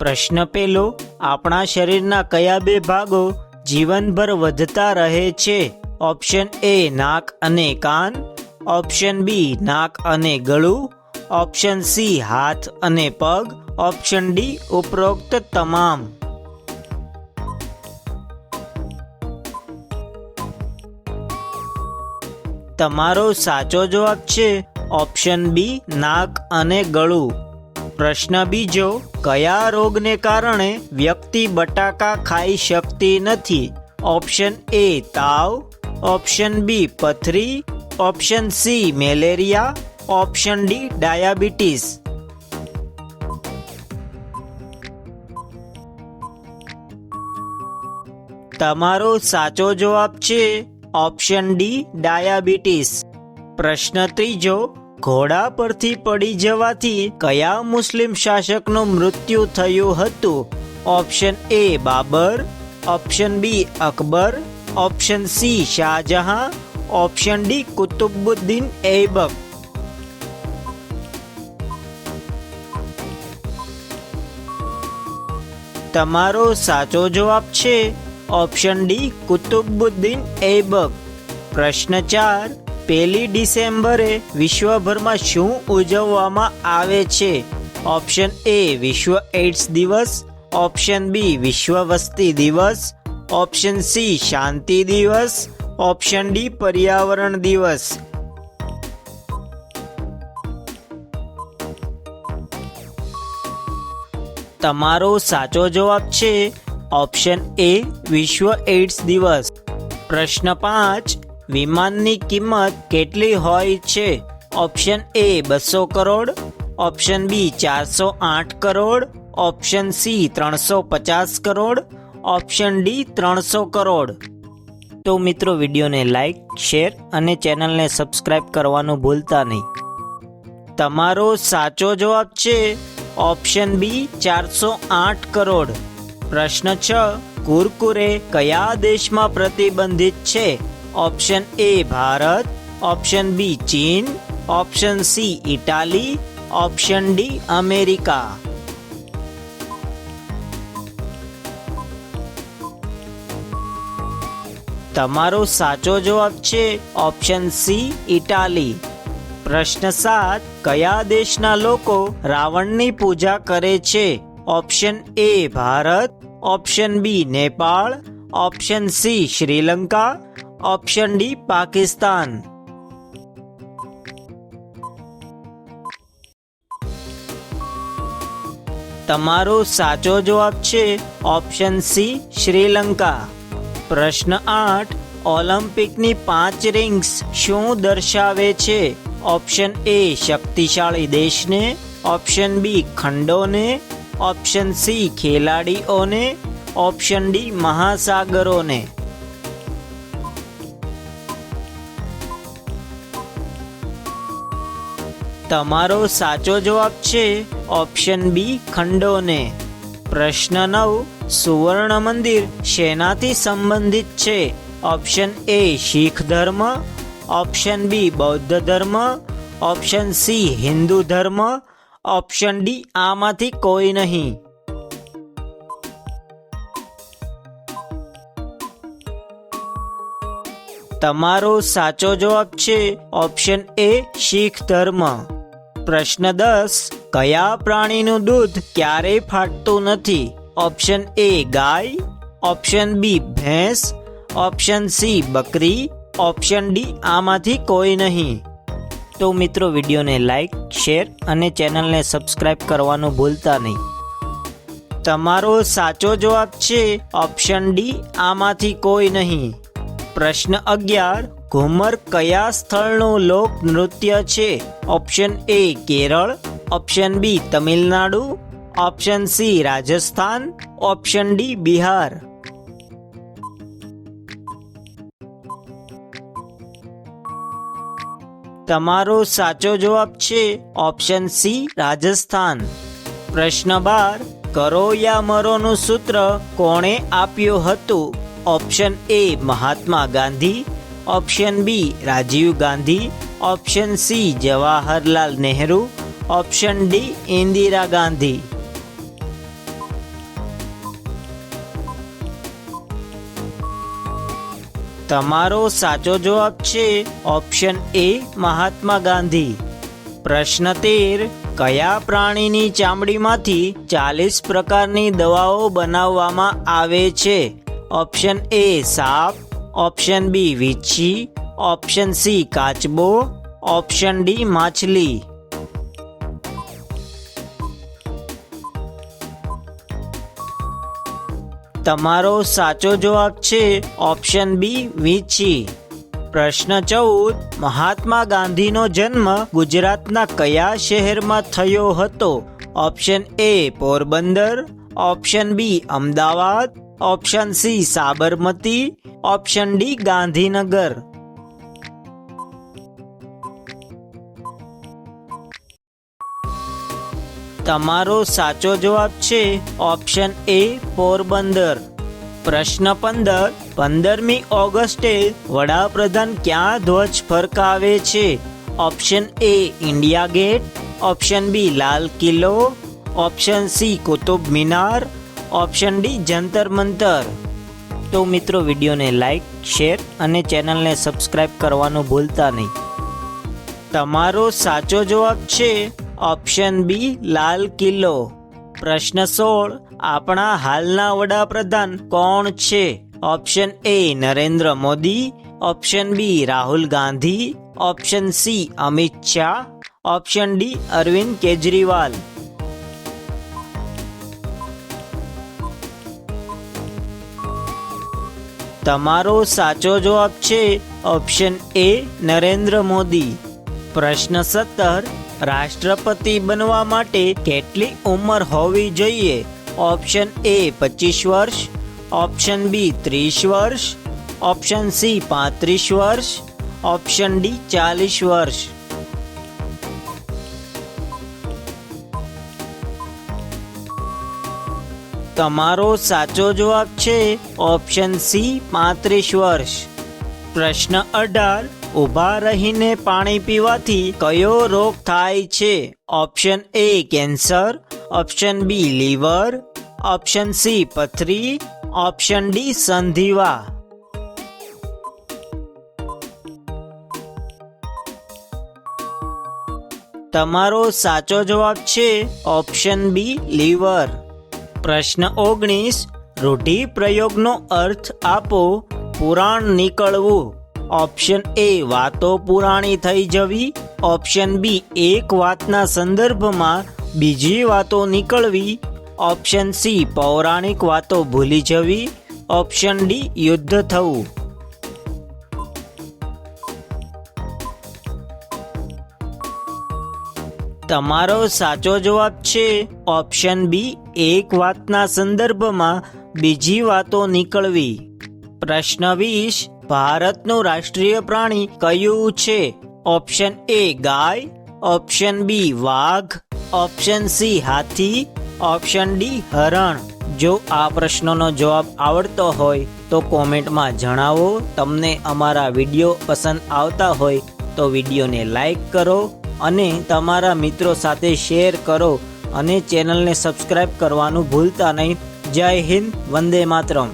પ્રશ્ન પહેલો, આપણા શરીરના કયા બે ભાગો જીવનભર વધતા રહે છે? ઓપ્શન એ નાક અને કાન, ઓપ્શન બી નાક અને ગળું, ઓપ્શન સી હાથ અને પગ, ઓપ્શન ડી ઉપરોક્ત તમામ. તમારો સાચો જવાબ છે ઓપ્શન બી નાક અને ગળું. પ્રશ્ન બીજો, કયા રોગને કારણે વ્યક્તિ બટાકા ખાઈ શકતી નથી? ઓપ્શન એ તાવ, ઓપ્શન બી પથરી, option C malaria, option D diabetes. તમારો સાચો જવાબ છે ઓપ્શન ડી ડાયાબિટીસ. પ્રશ્ન ત્રીજો, ઘોડા પરથી પડી જવાથી કયા મુસ્લિમ શાસકનું મૃત્યુ થયું હતું? Option A Babur, option B Akbar, option C Shahjahan, option D Qutbuddin Aibak. તમારો સાચો જવાબ છે ઓપ્શન ડી કુતુબુદ્દીન ઐબક. પ્રશ્ન 4, 1 ડિસેમ્બરે વિશ્વભરમાં શું ઉજવવામાં આવે છે? ઓપ્શન એ વિશ્વ એઇડ્સ દિવસ, ઓપ્શન બી વિશ્વ વસ્તી દિવસ, ઓપ્શન સી શાંતિ દિવસ, ઓપ્શન ડી પર્યાવરણ દિવસ. તમારો સાચો જવાબ છે ઓપ્શન એ વિશ્વ એઇડ્સ દિવસ. પ્રશ્ન 5, વિમાનની કિંમત કેટલી હોય છે? Option A 200 crore, option B 408 crore, option C 350 crore, option D 300 crore. તો મિત્રો, વિડીયોને લાઈક, શેર અને ચેનલને સબસ્ક્રાઇબ કરવાનું ભૂલતા નહીં. તમારો સાચો જવાબ છે ઓપ્શન બી 408 કરોડ. પ્રશ્ન 6, કુરકુરે કયા દેશમાં પ્રતિબંધિત છે? Option A Bharat, option B ચીન, option C Italy, option D America. તમારો સાચો જવાબ છે ઓપ્શન સી ઇટાલી. પ્રશ્ન 7, કયા દેશના લોકો રાવણની પૂજા કરે છે? Option A Bharat, option B Nepal, option C Sri Lanka, option D Pakistan. તમારો સાચો જવાબ છે ઓપ્શન સી શ્રીલંકા. પ્રશ્ન 8, ઓલિમ્પિકની 5 રિંગ્સ શું દર્શાવે છે? ઓપ્શન એ શક્તિશાળી દેશને, ઓપ્શન બી ખંડોને, ઓપ્શન સી ખેલાડીઓને, ઓપ્શન ડી મહાસાગરોને. તમારો સાચો જવાબ છે ઓપ્શન બી ખંડોને. પ્રશ્ન 9, સુવર્ણ મંદિર શેનાથી સંબંધિત છે? ઓપ્શન એ શીખ ધર્મ, ઓપ્શન બી બૌદ્ધ ધર્મ, ઓપ્શન સી હિન્દુ ધર્મ, ઓપ્શન ડી આમાંથી કોઈ નહીં. તમારો સાચો જવાબ છે ઓપ્શન એ શીખ ધર્મ. પ્રશ્ન 10, કયા પ્રાણીનું દૂધ ક્યારેય ફાટતું નથી? Option A guys, option B ભેંસ, ઓપ્શન સી બકરી, ઓપ્શન ડી આમાંથી કોઈ નહીં. તો મિત્રો, વિડીયોને લાઈક, શેર અને ચેનલને સબસ્ક્રાઇબ કરવાનું ભૂલતા નહીં. તમારો સાચો જવાબ છે ઓપ્શન ડી આમાંથી કોઈ નહીં. પ્રશ્ન 11, ઘુમર કયા સ્થળનું લોક નૃત્ય છે? Option A Kerala, option B Tamil Nadu, option C Rajasthan, option D Bihar. તમારો સાચો જવાબ છે ઓપ્શન સી રાજસ્થાન. પ્રશ્ન 12, કરો યા મરોનું સૂત્ર કોણે આપ્યું હતું? Option A Mahatma Gandhi, option B Rajiv Gandhi, option C Jawaharlal Nehru, option D Indira Gandhi. તમારો સાચો જવાબ છે ઓપ્શન એ મહાત્મા ગાંધી. પ્રશ્ન 13. કયા પ્રાણીની ચામડીમાંથી 40 પ્રકારની દવાઓ બનાવવામાં આવે છે? ઓપ્શન એ સાપ, ઓપ્શન બી વીંછી, ઓપ્શન સી કાચબો, ઓપ્શન ડી માછલી. તમારો સાચો જવાબ છે ઓપ્શન બી વીંછી. પ્રશ્ન 14. મહાત્મા ગાંધીનો જન્મ ગુજરાતના કયા શહેરમાં થયો હતો? Option A Porbandar, option B Ahmedabad, option C Sabarmati, option D Gandhinagar. તમારો સાચો જવાબ છે ઓપ્શન એ પોરબંદર. પ્રશ્ન 15. 15મી ઓગસ્ટે વડાપ્રધાન ક્યાં ધ્વજ ફરકાવે છે? Option A India Gate, option B Lal Qila, option C Qutub Minar, option D Jantar Mantar. તો મિત્રો, વિડીયોને લાઈક, શેર અને ચેનલને સબસ્ક્રાઈબ કરવાનું ભૂલતા નહીં. તમારો સાચો જવાબ છે ઓપ્શન બી લાલ કિલ્લો. પ્રશ્ન 16. આપણા હાલના વડાપ્રધાન કોણ છે? Option A Narendra Modi, option B Rahul Gandhi, option C Amit Shah, option D Arvind Kejriwal. તમારો સાચો જવાબ છે ઓપ્શન એ નરેન્દ્ર મોદી. પ્રશ્ન 17. રાષ્ટ્રપતિ બનવા માટે કેટલી ઉંમર હોવી જોઈએ? ઓપ્શન એ 25 વર્ષ, ઓપ્શન બી 30 વર્ષ, ઓપ્શન સી 35 વર્ષ, ઓપ્શન ડી 40 વર્ષ. તમારો સાચો જવાબ છે ઓપ્શન સી 35 વર્ષ. પ્રશ્ન 18. ઊભા રહીને પાણી પીવાથી કયો રોગ થાય છે? Option A cancer, option B liver, option C પથરી, ઓપ્શન ડી સંધિવા. તમારો સાચો જવાબ છે ઓપ્શન બી લીવર. પ્રશ્ન 19. રૂઢિપ્રયોગનો અર્થ આપો. પુરાણ નીકળવું. ઓપ્શન એ વાતો પુરાણી થઈ જવી, ઓપ્શન બી એક વાતના સંદર્ભમાં બીજી વાતો નીકળવી, ઓપ્શન સી પૌરાણિક વાતો ભૂલી જવી, ઓપ્શન ડી યુદ્ધ થવું. તમારો સાચો જવાબ છે ઓપ્શન બી એક વાતના સંદર્ભમાં બીજી વાતો નીકળવી. પ્રશ્ન 20. ભારતનું રાષ્ટ્રીય પ્રાણી કયું છે? ઓપ્શન એ ગાય, ઓપ્શન બી વાઘ, ઓપ્શન સી હાથી, ઓપ્શન ડી હરણ. જો આ પ્રશ્નનો જવાબ આવડતો હોય તો કોમેન્ટમાં જણાવો. તમને અમારા વિડીયો પસંદ આવતા હોય તો વિડીયોને લાઈક કરો અને તમારા મિત્રો સાથે શેર કરો અને ચેનલને સબસ્ક્રાઈબ કરવાનું ભૂલતા નહીં. જય હિન્દ, વંદે માતરમ.